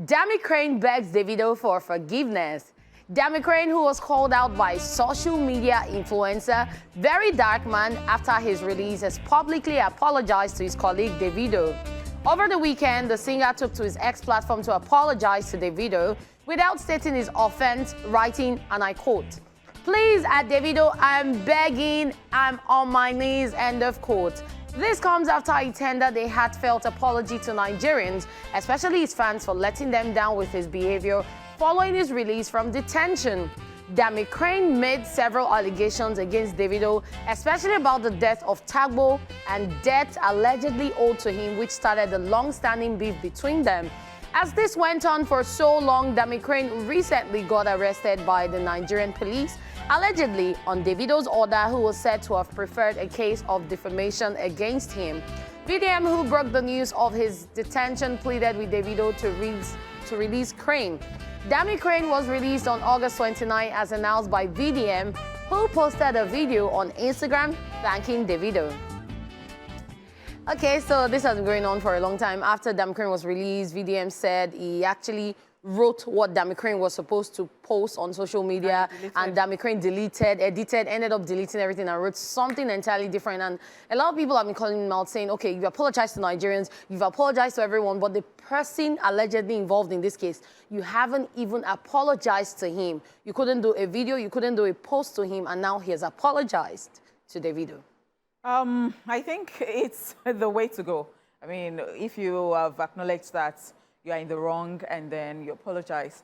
Dami Crane begs Davido for forgiveness. Dami Crane, who was called out by social media influencer Very Dark Man after his release, has publicly apologized to his colleague Davido. Over the weekend, the singer took to his X platform to apologize to Davido without stating his offense, writing, and I quote, "Please, at Davido, I'm begging, I'm on my knees," end of quote. This comes after he tendered a heartfelt apology to Nigerians, especially his fans, for letting them down with his behavior following his release from detention. Dami Crane made several allegations against Davido, especially about the death of Tagbo and debt allegedly owed to him, which started the long-standing beef between them. As this went on for so long, Dami Crane recently got arrested by the Nigerian police, allegedly on Davido's order, who was said to have preferred a case of defamation against him. VDM, who broke the news of his detention, pleaded with Davido to release Crane. Dami Crane was released on August 29 as announced by VDM, who posted a video on Instagram thanking Davido. Okay, so this has been going on for a long time. After Dami Crane was released, VDM said he actually wrote what Dami Crane was supposed to post on social media, and Dami Crane edited, ended up deleting everything and wrote something entirely different. And a lot of people have been calling him out saying, okay, you've apologized to Nigerians, you've apologized to everyone, but the person allegedly involved in this case, you haven't even apologized to him. You couldn't do a video, you couldn't do a post to him, and now he has apologized to Davido. I think it's the way to go. I mean, if you have acknowledged that you are in the wrong and then you apologize.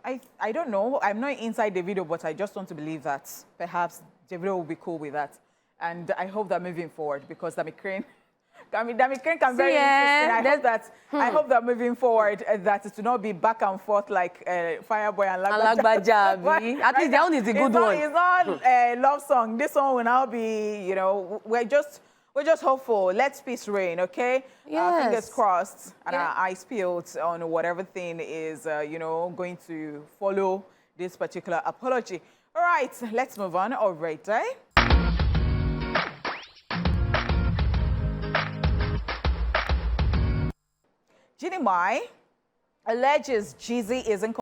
I don't know. I'm not inside Davido, but I just want to believe that perhaps Davido will be cool with that. And I hope that moving forward, because Dami Crane can be very interesting. I hope that moving forward, that it will not be back and forth like Fireboy and Lagbaja. At least that one is a good one. It's not a love song. This one will now be, you know, we're just hopeful. Let's peace reign, okay? Yes. Fingers crossed and our eyes peeled on whatever thing is, you know, going to follow this particular apology. All right, let's move on already. Ginny Mai alleges Jeezy isn't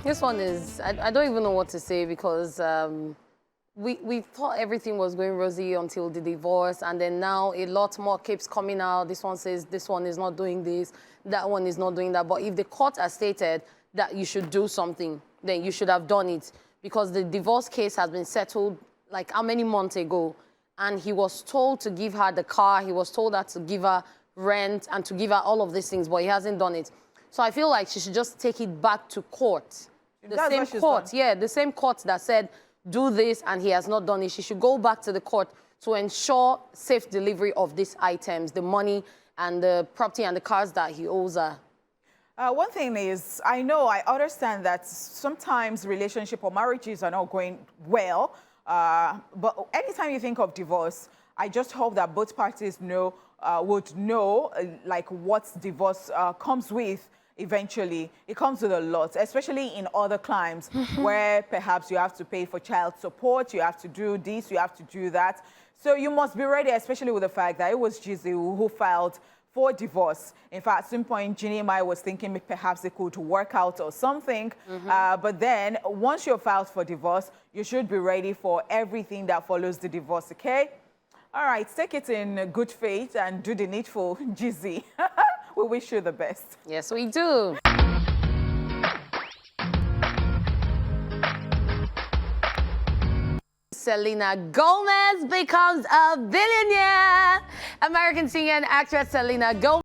This one is, I don't even know what to say, because we thought everything was going rosy until the divorce, and then now a lot more keeps coming out. This one says this one is not doing this, that one is not doing that. But if the court has stated that you should do something, then you should have done it, because the divorce case has been settled like how many months ago, and he was told to give her the car, he was told that to give her rent and to give her all of these things, but he hasn't done it. So I feel like she should just take it back to court. That's The same court, yeah, the same court that said, do this, and he has not done it. She should go back to the court to ensure safe delivery of these items, the money and the property and the cars that he owes her. One thing is, I understand that sometimes relationship or marriages are not going well, but anytime you think of divorce, I just hope that both parties would know like what divorce comes with. Eventually, it comes with a lot, especially in other climes where perhaps you have to pay for child support, you have to do this, you have to do that. So you must be ready, especially with the fact that it was Gizzy who filed for divorce. In fact, at some point, Ginny and I was thinking perhaps they could work out or something. But then once you're filed for divorce, you should be ready for everything that follows the divorce, okay? All right, take it in good faith and do the needful, Gizzy. We wish you the best. Yes, we do. Selena Gomez becomes a billionaire. American singer and actress Selena Gomez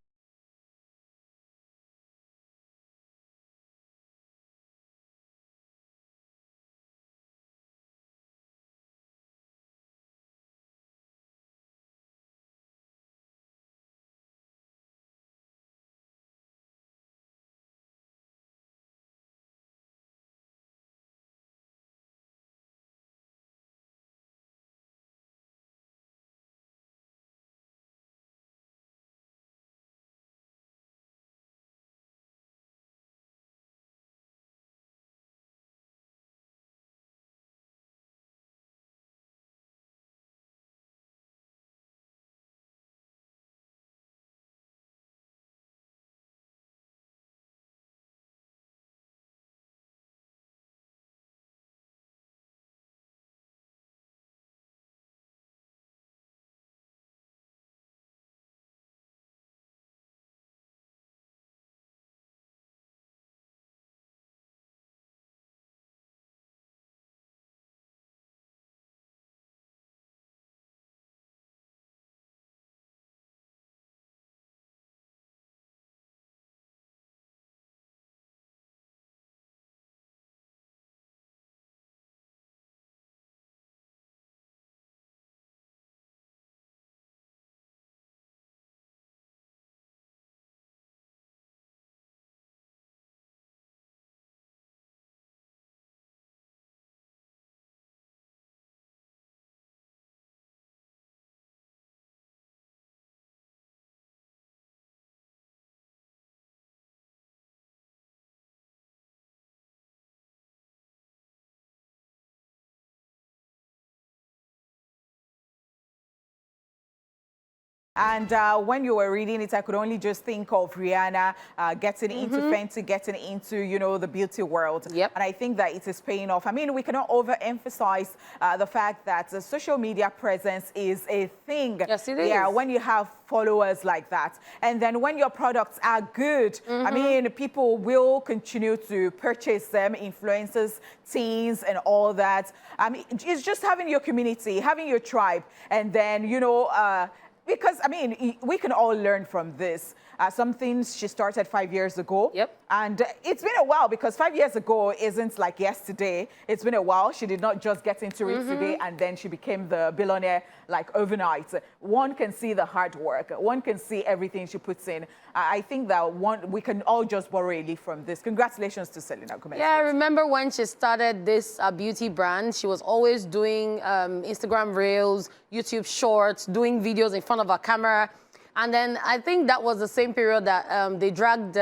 And when you were reading it, I could only just think of Rihanna getting into Fenty, getting into, you know, the beauty world. Yep. And I think that it is paying off. I mean, we cannot overemphasize the fact that the social media presence is a thing. Yes, it is. Yeah, when you have followers like that. And then when your products are good, I mean, people will continue to purchase them, influencers, teens, and all that. I mean, it's just having your community, having your tribe, and then, you know, because, I mean, we can all learn from this. Some things she started 5 years ago. Yep. And it's been a while because 5 years ago isn't like yesterday. It's been a while. She did not just get into it today and then she became the billionaire like overnight. One can see the hard work. One can see everything she puts in. I think that we can all just borrow a leaf from this. Congratulations to Selena Gomez. Yeah, I remember when she started this beauty brand, she was always doing Instagram Reels, YouTube Shorts, doing videos in front of a camera. And then I think that was the same period that they dragged,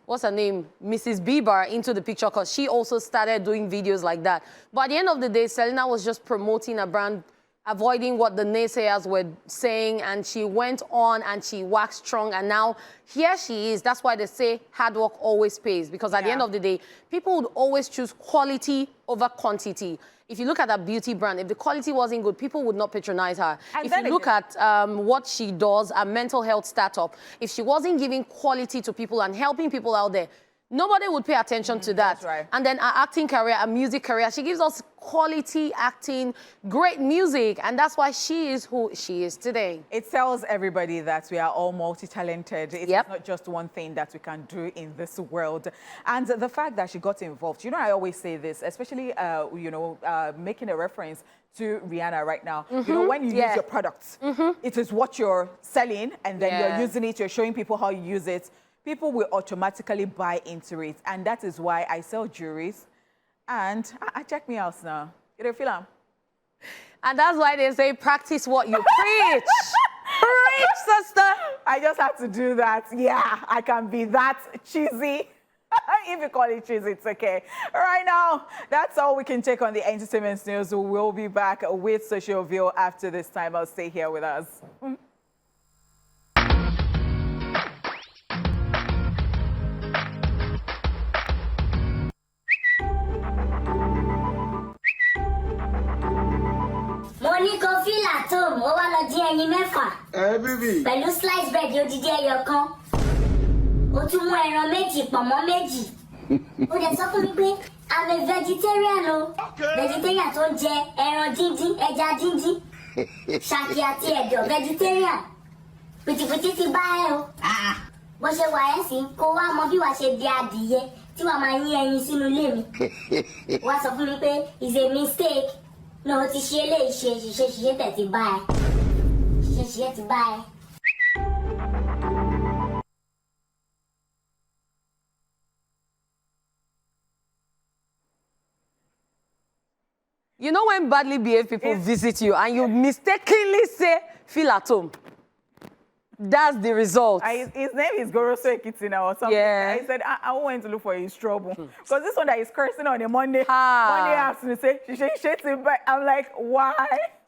what's her name, Mrs. Bieber into the picture because she also started doing videos like that. But at the end of the day, Selena was just promoting a brand, avoiding what the naysayers were saying, and she went on and she waxed strong, and now here she is. That's why they say hard work always pays, because at the end of the day, people would always choose quality over quantity. If you look at a beauty brand, if the quality wasn't good, people would not patronize her. And if you look at what she does, a mental health startup, if she wasn't giving quality to people and helping people out there, Nobody would pay attention to that. That's right. And then her acting career, her music career, she gives us quality acting, great music, and that's why she is who she is today. It tells everybody that we are all multi-talented. It's Yep. not just one thing that we can do in this world. And the fact that she got involved, you know, I always say this, especially, making a reference to Rihanna right now. You know, when you use your products, it is what you're selling, and then you're using it, you're showing people how you use it. People will automatically buy into it. And that is why I sell jewelries. And check me out now. You don't feel am? And that's why they say practice what you preach. Preach, sister. I just have to do that. Yeah, I can be that cheesy. If you call it cheesy, it's okay. Right now, that's all we can take on the entertainment news. We will be back with Social View after this time. I'll stay here with us. Money coffee latte, mo wá lọ dín ẹyin mẹ́fà. Baby. Pẹ̀lú slice bread odidi ẹyọ kan. Ó tún mú ẹran méjì, pọ̀nmọ́ méjì. Ó dẹ̀ sọ fún mi pé I'm a vegetarian o. Vegetarian tó ń jẹ ẹran díndín, ẹja díndín. Ṣàkì àti ẹ̀dọ̀ vegetarian. Pìtìpìtì ti bá ẹ o. Bó ṣe wà ẹ́ sí kó wá mọ bí wàá ṣe di adìyẹ tí wàá máa yín ẹyin sínú ilé mi. Wá sọ fún mi pé it's a mistake. No, ti ṣe eléyìí ṣe tẹ̀ ti bá ẹ. Ṣe ti bá ẹ. You know when badly behaved people visit you and you mistakenly say, feel at home. That's the result. His name is Goroso Ekitina or something. Yeah. I said, I went to look for his trouble. Because this one that is cursing on a Monday afternoon, say, she shakes it back. I'm like, why?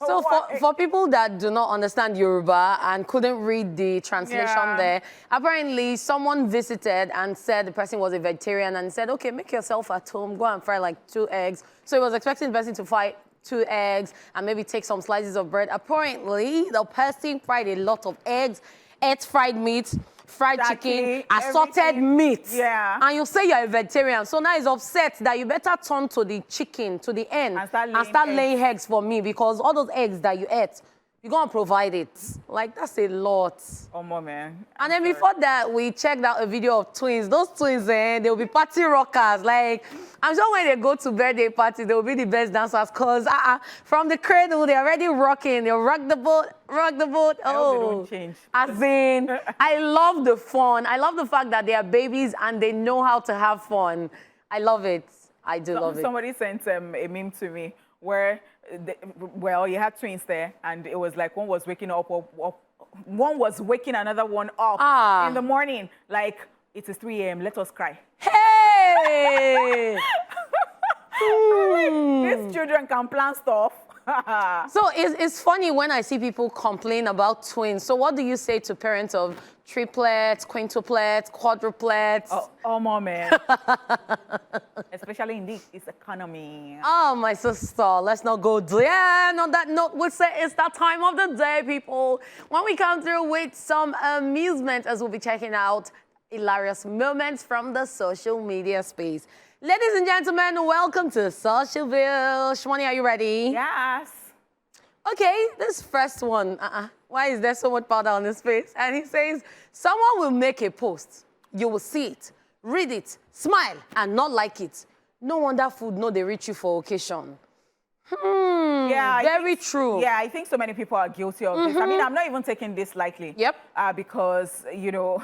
So Why? for people that do not understand Yoruba and couldn't read the translation there, apparently someone visited and said the person was a vegetarian and said, okay, make yourself at home, go and fry like 2 eggs. So he was expecting the person to fry 2 eggs and maybe take some slices of bread. Apparently, the person fried a lot of eggs, ate fried meat, fried chicken, assorted meat. Yeah. And you say you're a vegetarian. So now he's upset that you better turn to the chicken, to the end, and start laying eggs for me, because all those eggs that you ate, you're going to provide it. Like, that's a lot. Oh, man. And then before that, we checked out a video of twins. Those twins, they'll be party rockers. Like, I'm sure when they go to birthday parties, they'll be the best dancers, because from the cradle, they're already rocking. They'll rock the boat, rock the boat. I hope they don't change. As in, I love the fun. I love the fact that they are babies and they know how to have fun. I love it. I do love it. Somebody sent a meme to me where, you had twins there, and it was like one was waking up, one was waking another one up in the morning, like, it is 3 a.m., let us cry. Hey! These children can plan stuff. So it's funny when I see people complain about twins. So what do you say to parents of triplets, quintuplets, quadruplets? Oh, man. Especially in this economy. Oh, my sister, let's not go there. And on that note, we'll say it's that time of the day, people, when we come through with some amusement, as we'll be checking out hilarious moments from the social media space. Ladies and gentlemen, welcome to Social View. Shwani, are you ready? Yes. Okay, this first one. Why is there so much powder on his face? And he says, someone will make a post. You will see it, read it, smile, and not like it. No wonder food no they reach you for occasion. Yeah, very true. Yeah, I think so many people are guilty of this. I mean, I'm not even taking this lightly. Yep. Because, you know,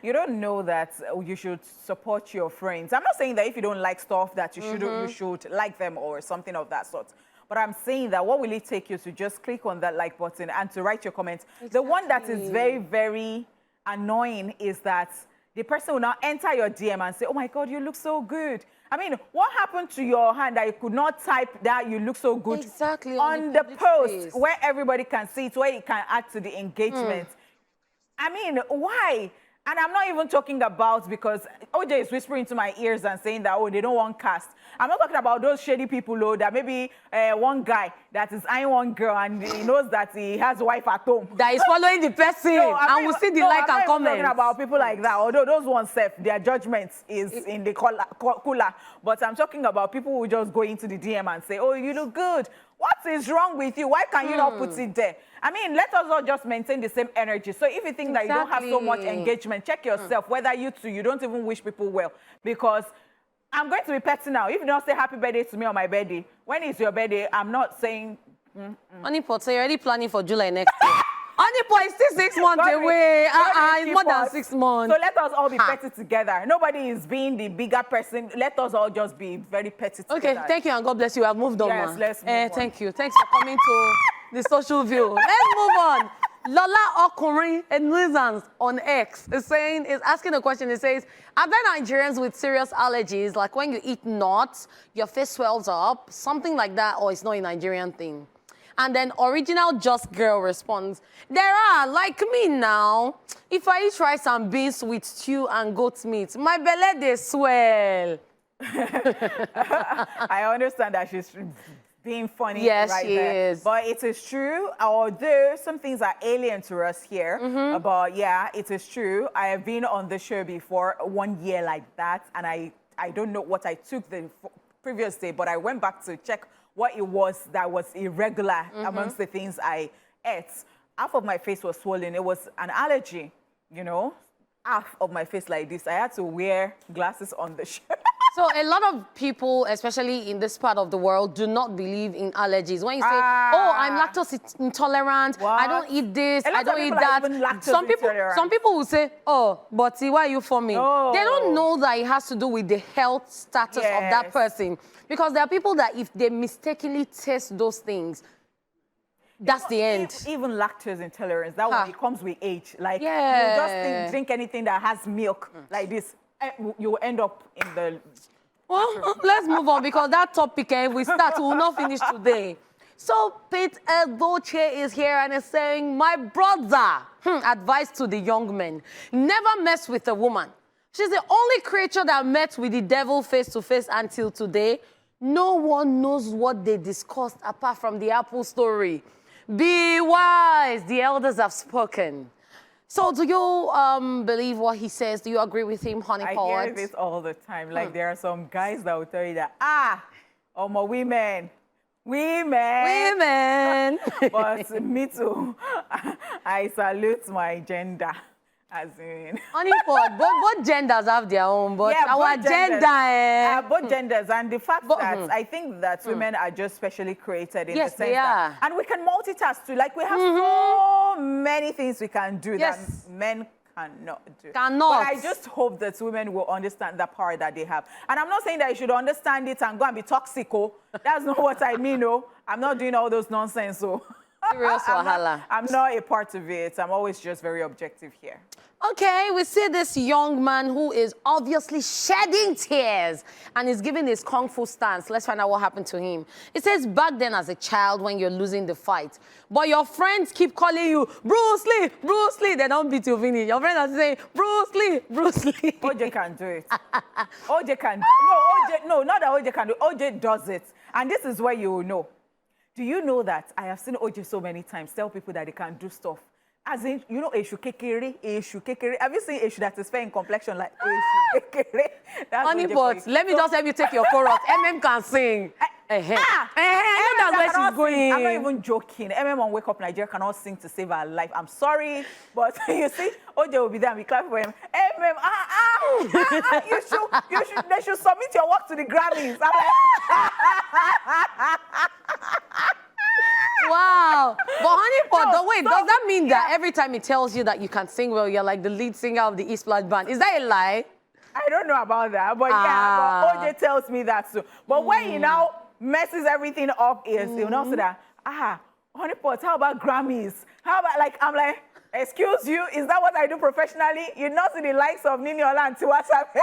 you don't know that you should support your friends. I'm not saying that if you don't like stuff that you should like them or something of that sort. But I'm saying that what will it take you to just click on that like button and to write your comments? Exactly. The one that is very, very annoying is that the person will now enter your DM and say, oh my God, you look so good. I mean, what happened to your hand that you could not type that you look so good on the post where everybody can see it, where it can add to the engagement? I mean, why? And I'm not even talking about because OJ is whispering into my ears and saying that, oh, they don't want cast. I'm not talking about those shady people, though, that maybe one guy that is eyeing one girl and he knows that he has a wife at home. That is following the person and will see the like and comment. I'm talking about people like that, although those ones, their judgment is in the cooler. But I'm talking about people who just go into the DM and say, oh, you look good. What is wrong with you? Why can't you not put it there? I mean, let us all just maintain the same energy. So if you think that you don't have so much engagement, check yourself, whether you don't even wish people well. Because I'm going to be petty now. If you don't say happy birthday to me on my birthday, when is your birthday? I'm not saying... Honeypot, so you're already planning for July next year. Honeypot is still 6 months away. It's more than 6 months. So let us all be petty together. Nobody is being the bigger person. Let us all just be very petty together. Okay, thank you and God bless you. I've moved on. Yes, let's move on. Thank you. Thanks for coming to the social view. Let's move on. Lola Okunrin and Nuisance on X is asking a question. It says, are there Nigerians with serious allergies, like when you eat nuts, your face swells up, something like that, or it's not a Nigerian thing? And then Original Just Girl responds, there are, like me now. If I eat rice and beans with stew and goat meat, my belly they swell. I understand that she's being funny right she there. Is. But it is true, although some things are alien to us here. But yeah, it is true. I have been on the show before 1 year like that, and I don't know what I took the previous day, but I went back to check what it was that was irregular amongst the things I ate. Half of my face was swollen. It was an allergy, you know, half of my face like this. I had to wear glasses on the show. So a lot of people, especially in this part of the world, do not believe in allergies. When you say, oh, I'm lactose intolerant, I don't eat this, I don't eat that. Some people will say, oh, but see, why are you forming? Oh. They don't know that it has to do with the health status of that person. Because there are people that if they mistakenly taste those things, that's the end. Even lactose intolerance, that one, it comes with age. Like, you just drink anything that has milk like this, you will end up in the... Well, let's move on because that topic, we will not finish today. So Pete Edochie is here and is saying, my brother, advice to the young men, never mess with a woman. She's the only creature that met with the devil face to face until today. No one knows what they discussed apart from the Apple story. Be wise, the elders have spoken. So do you believe what he says? Do you agree with him, Honeypot? I hear this all the time. Like, there are some guys that will tell you that, my women. But me too. I salute my gender. As in... Honeypot, both genders have their own, but our gender... both genders, and the fact that I think that women are just specially created in the sense that... And we can multitask too. Like, we have so many things we can do that men cannot do. But I just hope that women will understand the power that they have. And I'm not saying that you should understand it and go and be toxic. That's not what I mean. I'm not doing all those nonsense. I'm not a part of it. I'm always just very objective here. Okay, we see this young man who is obviously shedding tears and is giving his kung fu stance. Let's find out what happened to him. It says back then as a child when you're losing the fight, but your friends keep calling you Bruce Lee, Bruce Lee. They don't beat you, Vinny. Your friends are saying Bruce Lee, Bruce Lee. OJ can do it. OJ can. No, not that OJ can do it. OJ does it. And this is where you will know. Do you know that I have seen OJ so many times tell people that they can do stuff? As in, you know, eshu kekere. Have you seen eshu that is fair in complexion like eshu kekere? Honeypot, let me just help you take your chorus. Can sing. I know that's where she's going. I'm not even joking. on Wake Up Nigeria cannot sing to save her life. I'm sorry, but you see, OJ will be there and we clap for him. They should submit your work to the Grammys. Wow. But Honeypot, wait, does that mean that every time he tells you that you can sing well, you're like the lead singer of the ESplash band? Is that a lie? I don't know about that, but but OJ tells me that too. But when he now messes everything up, he'll not say that, Honeypot, how about Grammys? How about, I'm like, excuse you, is that what I do professionally? You not see the likes of Niniola and Tiwa Savage?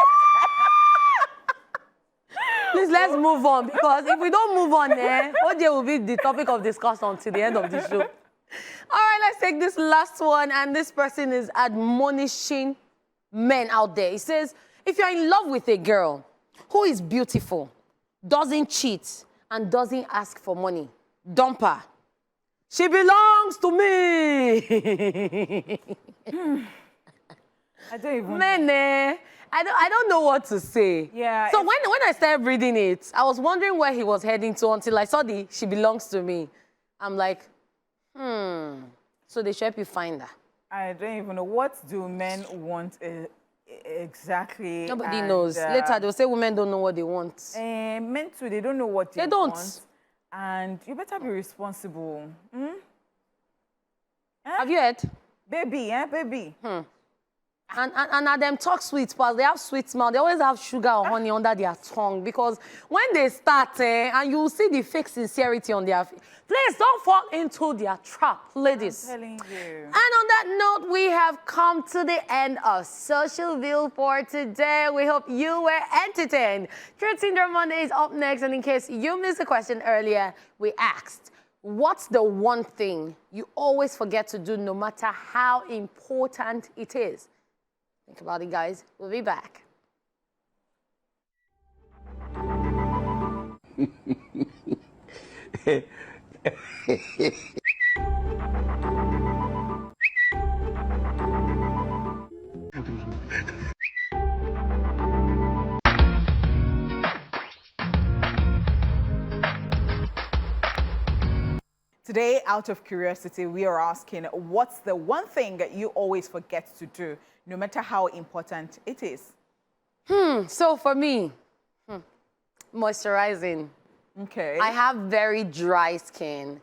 Please, let's move on, because if we don't move on OJ will be the topic of discussion until the end of the show. All right, let's take this last one, and this person is admonishing men out there. He says, if you're in love with a girl who is beautiful, doesn't cheat, and doesn't ask for money, dump her. She belongs to me. I don't even Man, I don't know what to say. Yeah. So when I started reading it, I was wondering where he was heading to until I saw the she belongs to me. I'm like, so they should help you find her. I don't even know. What do men want exactly? Nobody knows. Later, they'll say women don't know what they want. Men too, they don't know what they don't. want. And you better be responsible. Have you heard? Baby, baby. And at them talk sweet, but they have sweet mouth. They always have sugar or honey under their tongue because when they start, and you will see the fake sincerity on their face. Please don't fall into their trap, ladies. I'm telling you. And on that note, we have come to the end of Social View for today. We hope you were entertained. Truth Syndrome Monday is up next, and in case you missed the question earlier, we asked, what's the one thing you always forget to do no matter how important it is? Think about it, guys. We'll be back. Today, out of curiosity, we are asking, what's the one thing that you always forget to do, no matter how important it is? So for me, moisturizing. Okay. I have very dry skin.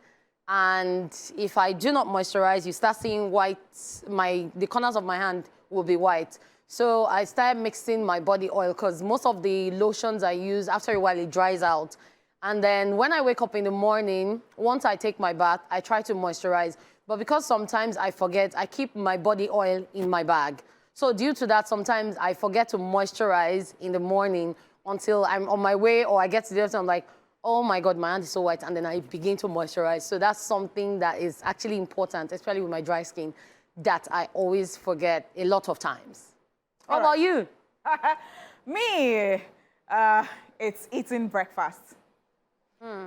And if I do not moisturize, you start seeing white, the corners of my hand will be white. So I started mixing my body oil because most of the lotions I use, after a while, it dries out. And then when I wake up in the morning, once I take my bath, I try to moisturize. But because sometimes I forget, I keep my body oil in my bag. So due to that, sometimes I forget to moisturize in the morning until I'm on my way or I get to the office, I'm like, oh my God, my hand is so white, and then I begin to moisturize. So that's something that is actually important, especially with my dry skin, that I always forget a lot of times. How about you? Me, it's eating breakfast.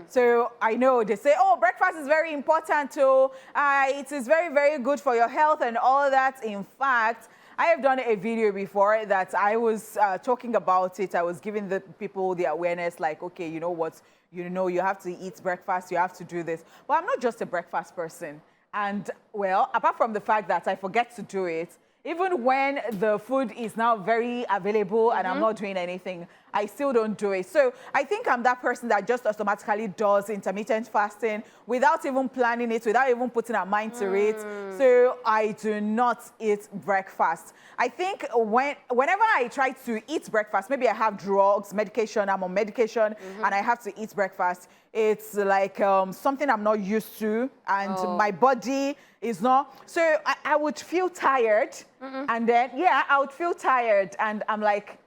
So I know they say, oh, breakfast is very important too. It is very, very good for your health and all that. In fact, I have done a video before that I was talking about it. I was giving the people the awareness, like, okay, you know what? You have to eat breakfast. You have to do this. But I'm not just a breakfast person. And, well, apart from the fact that I forget to do it, even when the food is now very available and I'm not doing anything, I still don't do it. So I think I'm that person that just automatically does intermittent fasting without even planning it, without even putting a mind to it. So I do not eat breakfast. I think whenever I try to eat breakfast, maybe I have drugs, medication, I'm on medication, and I have to eat breakfast, it's like something I'm not used to, and my body is not. So I would feel tired, and then, I would feel tired, and I'm like,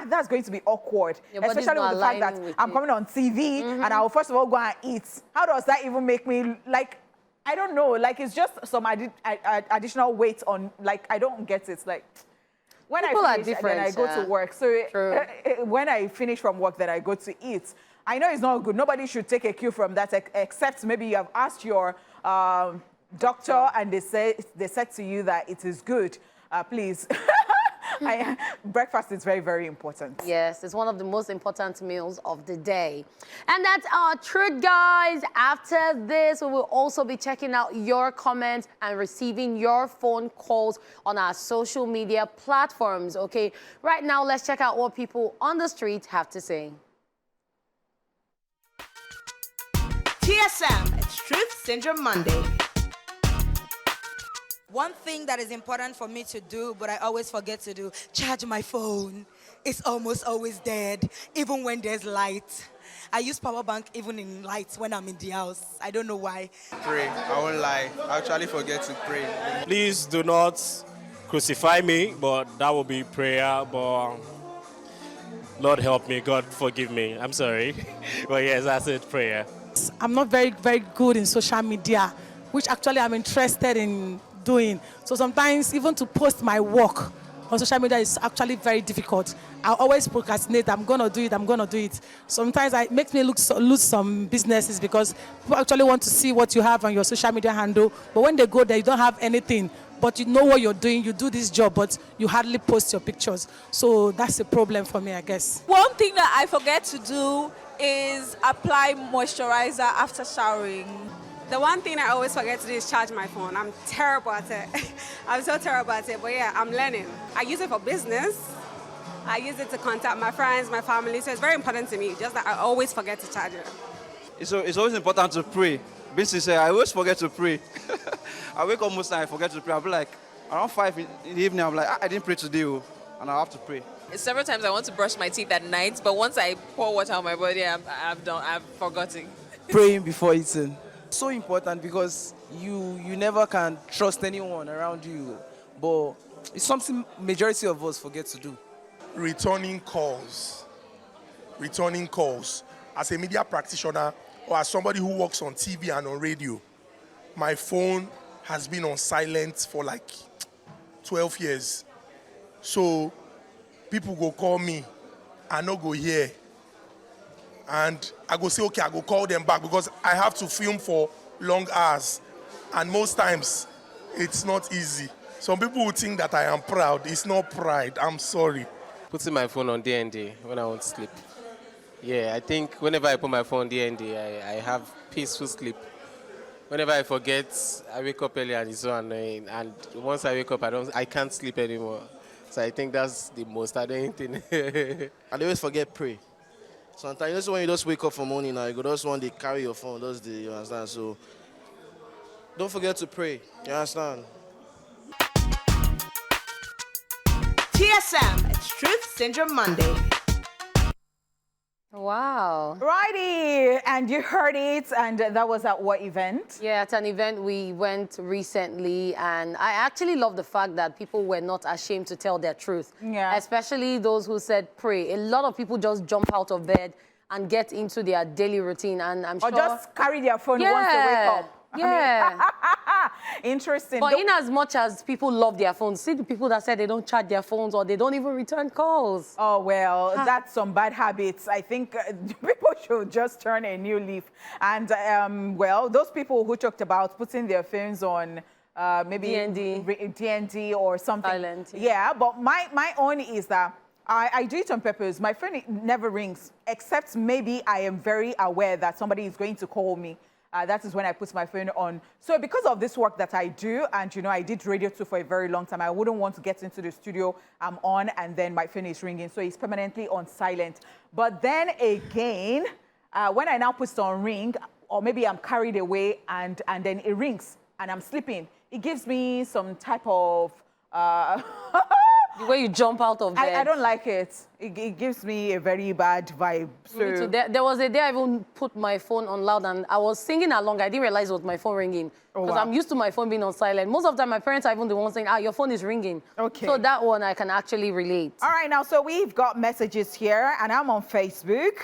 that's going to be awkward, especially with the fact that I'm coming on TV, and I'll first of all go and eat. How does that even make me, like, I don't know, like, it's just some additional weight on, like, I don't get it, like, when People I finish, then I go to work. So when I finish from work, then I go to eat. I know it's not good. Nobody should take a cue from that, except maybe you have asked your doctor and they said to you that it is good. Please. Breakfast is very, very important. Yes, it's one of the most important meals of the day. And that's our truth, guys. After this, we will also be checking out your comments and receiving your phone calls on our social media platforms, okay? Right now, let's check out what people on the street have to say. TSM, it's Truth Syndrome Monday. One thing that is important for me to do, but I always forget to do, charge my phone. It's almost always dead, even when there's light. I use power bank even in lights when I'm in the house. I don't know why. Pray, I won't lie. I actually forget to pray. Please do not crucify me, but that will be prayer. But Lord help me, God forgive me. I'm sorry. But yes, that's it, prayer. I'm not very, very good in social media, which actually I'm interested in doing. So sometimes even to post my work on social media is actually very difficult. I always procrastinate. I'm going to do it. Sometimes it makes me lose some businesses because people actually want to see what you have on your social media handle. But when they go there, you don't have anything. But you know what you're doing. You do this job, but you hardly post your pictures. So that's a problem for me, I guess. One thing that I forget to do is apply moisturizer after showering. The one thing I always forget to do is charge my phone. I'm terrible at it. I'm so terrible at it, but yeah, I'm learning. I use it for business. I use it to contact my friends, my family, so it's very important to me, just that I always forget to charge it. It's always important to pray. Being sincere, I always forget to pray. I wake up most times, I forget to pray. I'll be like, around 5 in the evening, I'm like, I didn't pray today, and I have to pray. Several times I want to brush my teeth at night, but once I pour water on my body, I've forgotten. Praying before eating. So important because you never can trust anyone around you, but it's something majority of us forget to do. Returning calls. As a media practitioner or as somebody who works on TV and on radio, my phone has been on silent for like 12 years. So people go call me, I no go hear. And I go say, okay, I go call them back because I have to film for long hours. And most times, it's not easy. Some people would think that I am proud. It's not pride. I'm sorry. Putting my phone on DND when I want to sleep. Yeah, I think whenever I put my phone on DND, I have peaceful sleep. Whenever I forget, I wake up early and it's so annoying. And once I wake up, I can't sleep anymore. So I think that's the most annoying thing. I always forget pray. Sometimes when you just wake up for morning now, you just want to carry your phone, you understand? So don't forget to pray, you understand? TSM, it's Truth Syndrome Monday. Wow. Righty, and you heard it, and that was at what event? Yeah, at an event we went recently, and I actually love the fact that people were not ashamed to tell their truth. Yeah. Especially those who said pray. A lot of people just jump out of bed and get into their daily routine, and I'm sure... Or just carry their phone once they wake up. Yeah. Interesting. But in as much as people love their phones, see the people that said they don't charge their phones or they don't even return calls. Oh, well, that's some bad habits. I think people should just turn a new leaf. And, well, those people who talked about putting their phones on maybe DND or something. Silent. Yeah, but my own is that I do it on purpose. My phone never rings, except maybe I am very aware that somebody is going to call me. That is when I put my phone on. So because of this work that I do, and you know, I did radio too for a very long time, I wouldn't want to get into the studio, I'm on, and then my phone is ringing. So it's permanently on silent. But then again, when I now put it on ring, or maybe I'm carried away and then it rings and I'm sleeping, it gives me some type of... The way you jump out of bed. I don't like it. It gives me a very bad vibe. So there was a day I even put my phone on loud and I was singing along. I didn't realize it was my phone ringing. Because I'm used to my phone being on silent. Most of the time, my parents are even the ones saying, your phone is ringing. Okay. So that one I can actually relate. All right, now, so we've got messages here, and I'm on Facebook.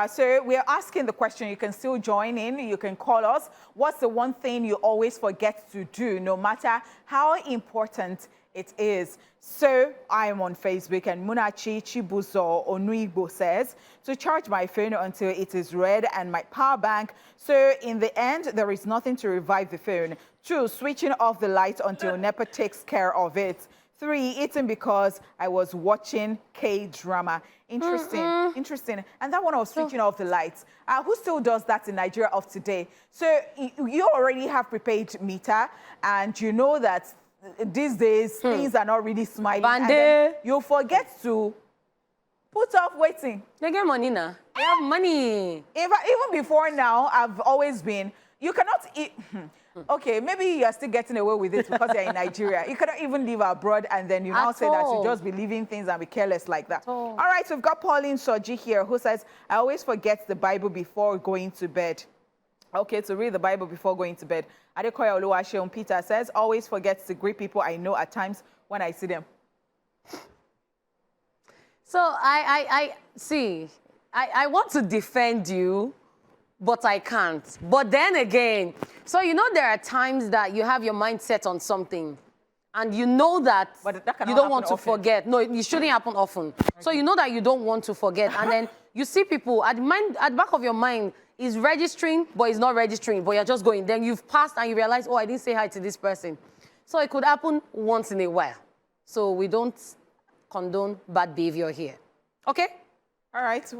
So we're asking the question. You can still join in. You can call us. What's the one thing you always forget to do, no matter how important it is? So I am on Facebook, and Munachi Chibuzo Onuigbo says, to charge my phone until it is red and my power bank. So in the end, there is nothing to revive the phone. 2, switching off the light until NEPA takes care of it. 3, eating because I was watching K-drama. Interesting, interesting. And that one was switching off the lights. Who still does that in Nigeria of today? So you already have prepaid meter, and you know that these days, things are not really smiling. And then you forget to put off waiting. They get money now. They have money. Even before now, I've always been, you cannot eat. Okay, maybe you're still getting away with it because you're in Nigeria. You cannot even live abroad, and then you now say that you just be leaving things and be careless like that. All right, so we've got Pauline Soji here who says, I always forget the Bible before going to bed. Okay, to read the Bible before going to bed. Adekoya Oluwaseun Peter says, always forgets to greet people I know at times when I see them. So I want to defend you, but I can't. But then again, so you know there are times that you have your mind set on something, and you know that, But that you don't want to forget. No, it shouldn't happen often. Okay. So you know that you don't want to forget. And then you see people at the back of your mind is registering, but it's not registering, but you're just going. Then you've passed and you realize, oh, I didn't say hi to this person. So it could happen once in a while. So we don't condone bad behavior here. Okay? All right.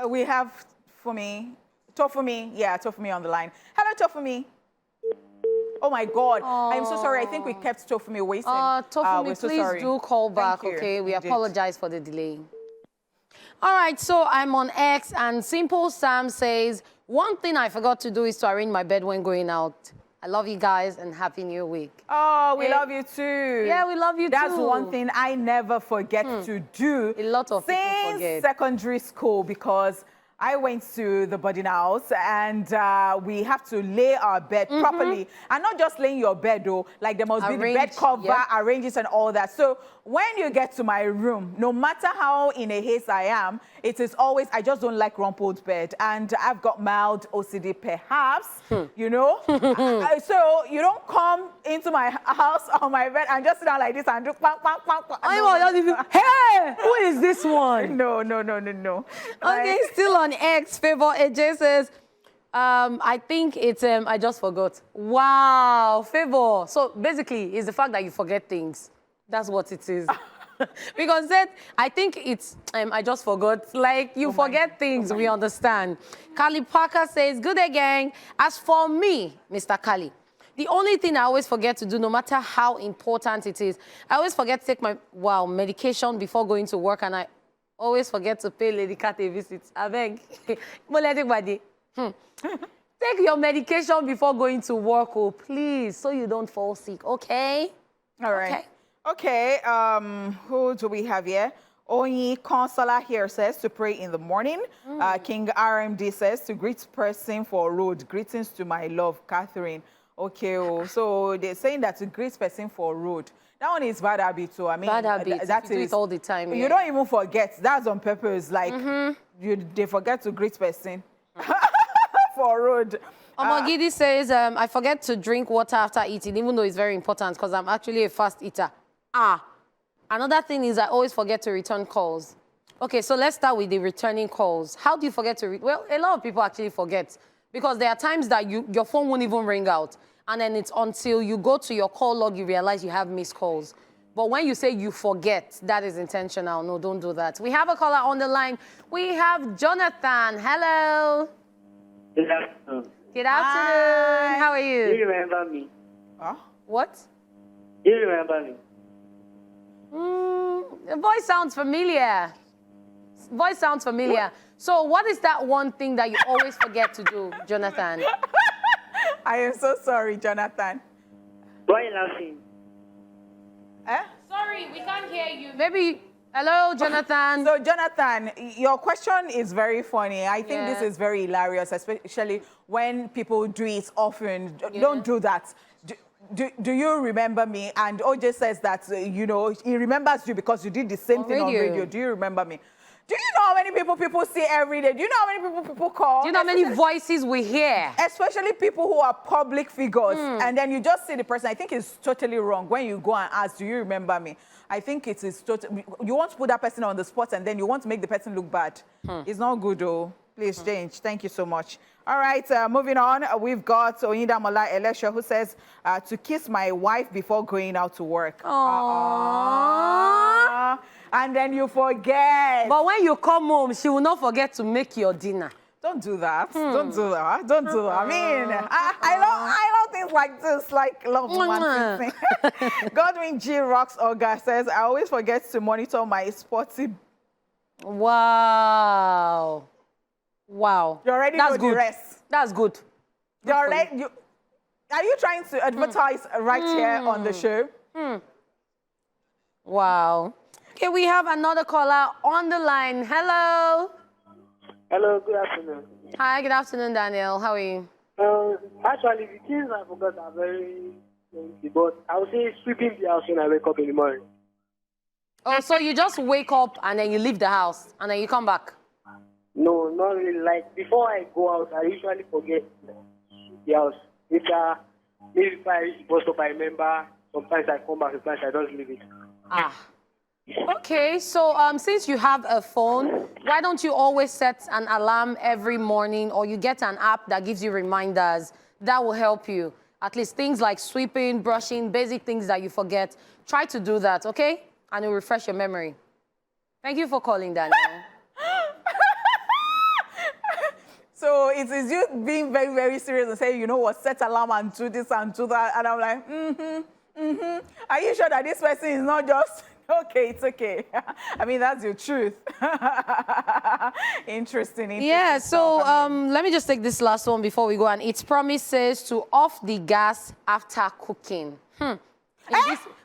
We have Tofumi. Yeah, Tofumi on the line. Hello, Tofumi. Oh my God, I'm so sorry. I think we kept Tofumi waiting. Tofumi, so please sorry. do call back, okay? We apologize for the delay. All right, so I'm on X, and Simple Sam says, one thing I forgot to do is to arrange my bed when going out. I love you guys, and Happy New Week. Oh, we love you too. Yeah, we love you too. That's one thing I never forget to do. A lot of people forget. Since secondary school, because I went to the boarding house and we have to lay our bed properly. And not just laying your bed though, like there must be the bed cover, arrange it and all that. So when you get to my room, no matter how in a haste I am, it is always, I just don't like rumpled bed. And I've got mild OCD perhaps, you know. So you don't come into my house on my bed and just sit down like this and do bang, bang, bang, bang. Hey, who is this one? No. Okay, still on X, Favor AJ says, I think it's, I just forgot. Wow, Favor. So basically, it's the fact that you forget things. That's what it is. Because then, I think it's, I just forgot. Like, you forget things, we understand. Kali Parker says, good day, gang. As for me, Mr. Kali, the only thing I always forget to do, no matter how important it is, I always forget to take my, medication before going to work, and I always forget to pay Ladycath a visit. I beg. Take your medication before going to work, oh, please, so you don't fall sick, okay? All right. Okay, who do we have here? Onyi Consola here says to pray in the morning. King RMD says to greet person for road. Greetings to my love, Catherine. Okay, so they're saying that to greet person for road. That one is bad habit too. I mean, bad habit. That you do it all the time. You don't even forget. That's on purpose. Like, they forget to greet person for road. Omogidi says, I forget to drink water after eating, even though it's very important because I'm actually a fast eater. Another thing is I always forget to return calls. Okay, so let's start with the returning calls. How do you forget to well, a lot of people actually forget because there are times that your phone won't even ring out. And then it's until you go to your call log, you realize you have missed calls. But when you say you forget, that is intentional. No, don't do that. We have a caller on the line. We have Jonathan. Hello. Good afternoon. Good afternoon. Hi. How are you? Do you remember me? What? Do you remember me? The voice sounds familiar. So what is that one thing that you always forget to do, Jonathan? I am so sorry, Jonathan. Why are you laughing? Sorry, we can't hear you. Maybe, hello, Jonathan. So, Jonathan, your question is very funny. I think this is very hilarious, especially when people do it often. Don't do that. Do you remember me? And OJ says that, you know, he remembers you because you did the same thing on radio. Do you remember me? Do you know how many people see every day? Do you know how many people call? Do you know how many voices we hear? Especially people who are public figures. And then you just see the person. I think it's totally wrong when you go and ask, do you remember me? I think it is totally, you want to put that person on the spot and then you want to make the person look bad. It's not good though. Please change. Thank you so much. All right, moving on. We've got Oyinda Mola Elisha who says to kiss my wife before going out to work. Aww. And then you forget. But when you come home, she will not forget to make your dinner. Don't do that. Don't do that. Don't do that. I mean, I love things like this, like love romantic thing. Godwin G. Rocks Oga says, I always forget to monitor my sporty. Wow. Wow. You already know the rest. That's good. Are you trying to advertise right here on the show? Wow. Okay, we have another caller on the line. Hello. Hello, good afternoon. Hi, good afternoon, Daniel. How are you? Actually, the things I forgot are very empty, but I would say sweeping the house when I wake up in the morning. Oh, so you just wake up and then you leave the house and then you come back? No, not really. Like, before I go out, I usually forget the house. Maybe if I reach the bus stop, I remember sometimes I come back, sometimes I just leave it. Okay, so since you have a phone, why don't you always set an alarm every morning, or you get an app that gives you reminders? That will help you. At least things like sweeping, brushing, basic things that you forget. Try to do that, okay? And it will refresh your memory. Thank you for calling, Daniel. So it is you being very, very serious and saying, you know what, set alarm and do this and do that. And I'm like, Are you sure that this person is not just, okay, it's okay. I mean, that's your truth. Interesting. Yeah, so let me just take this last one before we go. And its promises to off the gas after cooking.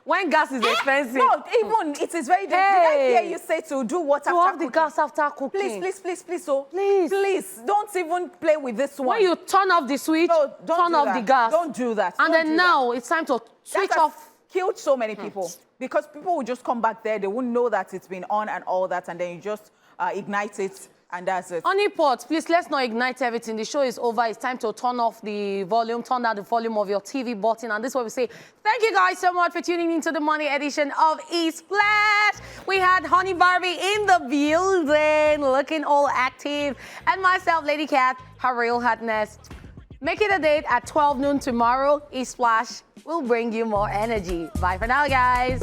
When gas is expensive. No, even it is very dangerous. Did I hear you say to do what after off the gas after cooking? Please, don't even play with this one. When you turn off the switch, turn off the gas. Don't do that. And then now it's time to switch off. Killed so many people because people will just come back there. They won't know that it's been on and all that, and then you just ignite it. And that's it. Honeypot, please, let's not ignite everything. The show is over. It's time to turn off the volume, turn down the volume of your TV button. And this is what we say. Thank you guys so much for tuning into the Money edition of ESplash. We had Honey Barbie in the building, looking all active. And myself, Ladycath, her real hotness. Make it a date at 12 noon tomorrow. ESplash will bring you more energy. Bye for now, guys.